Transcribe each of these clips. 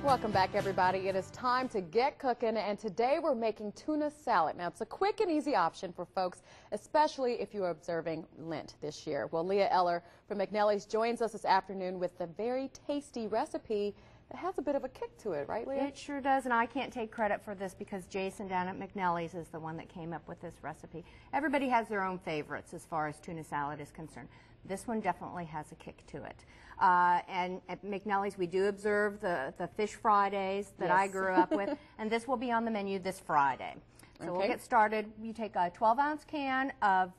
Welcome back, everybody. It is time to get cooking, and today we're making tuna salad. Now, it's a quick and easy option for folks, especially if you are observing Lent this year. Well, Leah Eller from McNally's joins us this afternoon with the very tasty recipe that has a bit of a kick to it, right, Leah? It sure does, and I can't take credit for this because Jason down at McNally's is the one that came up with this recipe. Everybody has their own favorites as far as tuna salad is concerned. This one definitely has a kick to it. And at McNally's, we do observe the Fish Fridays that I grew up with, and this will be on the menu this Friday. So we'll get started. You take a 12-ounce can of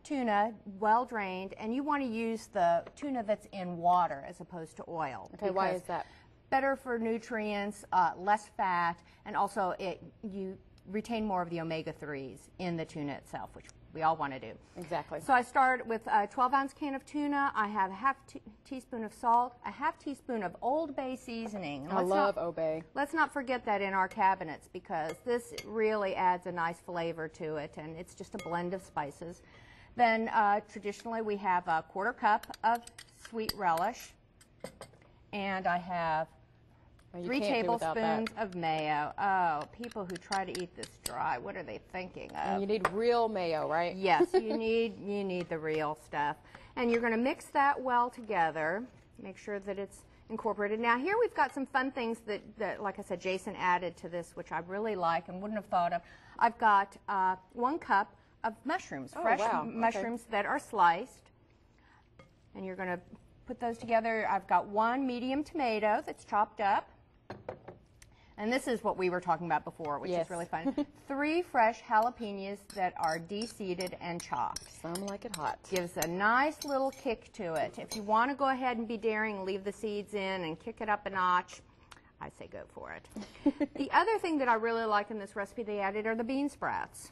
tuna, well drained, and you want to use the tuna that's in water as opposed to oil. Okay, why is that? Better for nutrients, less fat, and also you retain more of the omega-3s in the tuna itself, which we all want to do. Exactly. So I start with a 12-ounce can of tuna. I have a half teaspoon of salt, a half teaspoon of Old Bay seasoning. I love Old Bay. Let's not forget that in our cabinets because this really adds a nice flavor to it, and it's just a blend of spices. Then traditionally we have a 1/4 cup of sweet relish, and I have 3 tablespoons of mayo. Oh, people who try to eat this dry, what are they thinking of? And you need real mayo, right? Yes, you need the real stuff. And you're going to mix that well together. Make sure that it's incorporated. Now here we've got some fun things that like I said, Jason added to this, which I really like and wouldn't have thought of. I've got 1 cup of mushrooms, fresh mushrooms that are sliced. And you're going to put those together. I've got 1 medium tomato that's chopped up. And this is what we were talking about before, which is really fun. 3 fresh jalapenos that are de-seeded and chopped. Some like it hot. Gives a nice little kick to it. If you want to go ahead and be daring and leave the seeds in and kick it up a notch, I say go for it. The other thing that I really like in this recipe they added are the bean sprouts.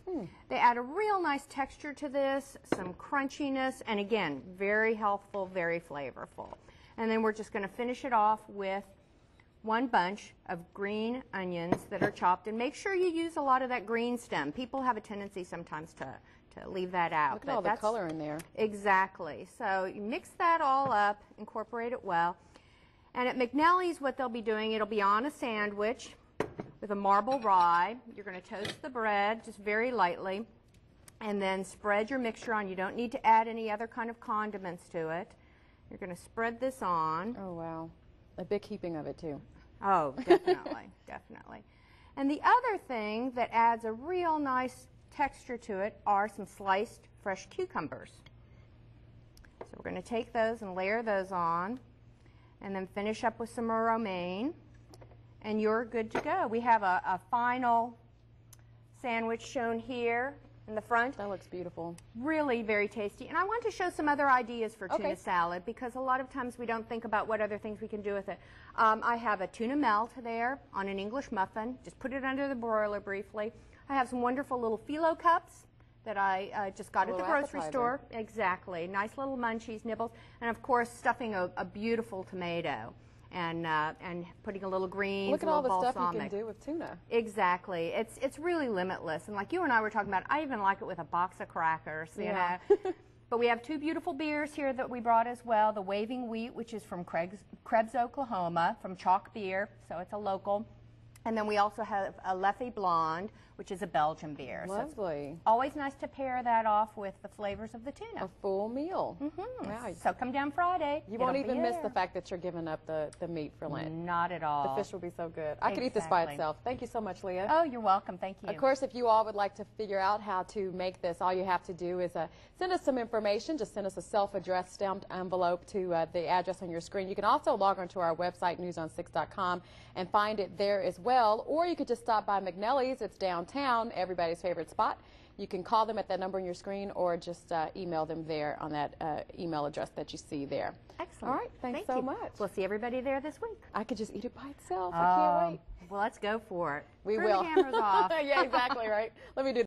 They add a real nice texture to this, some crunchiness, and again, very healthful, very flavorful. And then we're just going to finish it off with 1 bunch of green onions that are chopped, and make sure you use a lot of that green stem. People have a tendency sometimes to leave that out. Look at all the color in there. Exactly. So you mix that all up, incorporate it well. And at McNally's, what they'll be doing, it'll be on a sandwich with a marble rye. You're going to toast the bread just very lightly, and then spread your mixture on. You don't need to add any other kind of condiments to it. You're going to spread this on. Oh, wow. A big heaping of it, too. Oh, definitely, definitely. And the other thing that adds a real nice texture to it are some sliced fresh cucumbers. So we're going to take those and layer those on, and then finish up with some romaine, and you're good to go. We have a final sandwich shown here in the front. That looks beautiful. Really very tasty. And I want to show some other ideas for tuna salad because a lot of times we don't think about what other things we can do with it. I have a tuna melt there on an English muffin. Just put it under the broiler briefly. I have some wonderful little phyllo cups that I just got at the grocery store. Exactly. Nice little munchies, nibbles. And of course stuffing a beautiful tomato. And putting a little greens, look at all the balsamic. stuff you can do with tuna. Exactly. It's really limitless. And like you and I were talking about, I even like it with a box of crackers, you know. But we have 2 beautiful beers here that we brought as well. The Waving Wheat, which is from Krebs, Oklahoma, from Chalk Beer, so it's a local. And then we also have a Leffe Blonde, which is a Belgian beer. Lovely. So always nice to pair that off with the flavors of the tuna. A full meal. Wow. So come down Friday. You won't even miss the fact that you're giving up the meat for Lent. Not at all. The fish will be so good. I could eat this by itself. Thank you so much, Leah. Oh, you're welcome. Thank you. Of course, if you all would like to figure out how to make this, all you have to do is send us some information. Just send us a self-addressed stamped envelope to the address on your screen. You can also log on to our website, newson6.com, and find it there as well. Or you could just stop by McNally's. It's downtown, everybody's favorite spot. You can call them at that number on your screen or just email them there on that email address that you see there. Excellent. All right, thanks so much. We'll see everybody there this week. I could just eat it by itself. I can't wait. Well, let's go for it. We Turn will. the cameras off. Yeah, exactly, right. Let me do